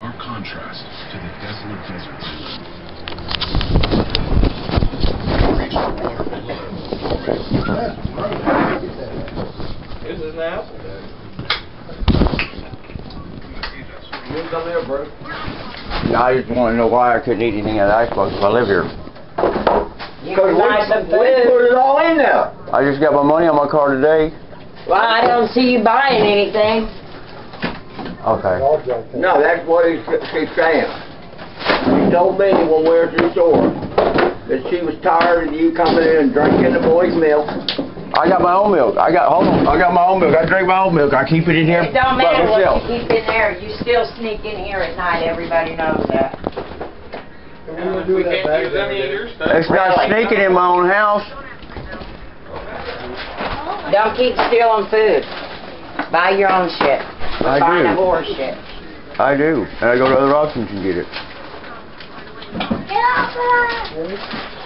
Stark contrast to the desolate desert. Reach the water below. This is an apple. You come here, bro. I just want to know why I couldn't eat anything out of the icebox if I live here. Because we put it all in there. I just got my money on my car today. Well, I don't see you buying anything. Okay. No, that's what she's saying. She told me when we were at the store that she was tired of you coming in and drinking the boy's milk. I got my own milk. I got my own milk. I drink my own milk. I keep it in here It don't by matter myself. what you keep in there. You still sneak in here at night. Everybody knows that. We can't use any of your stuff. It's not sneaking in my own house. Don't keep stealing food. Buy your own shit. I Buy do. the horse shit. I do. And I go to other auctions and get it. Get off of that!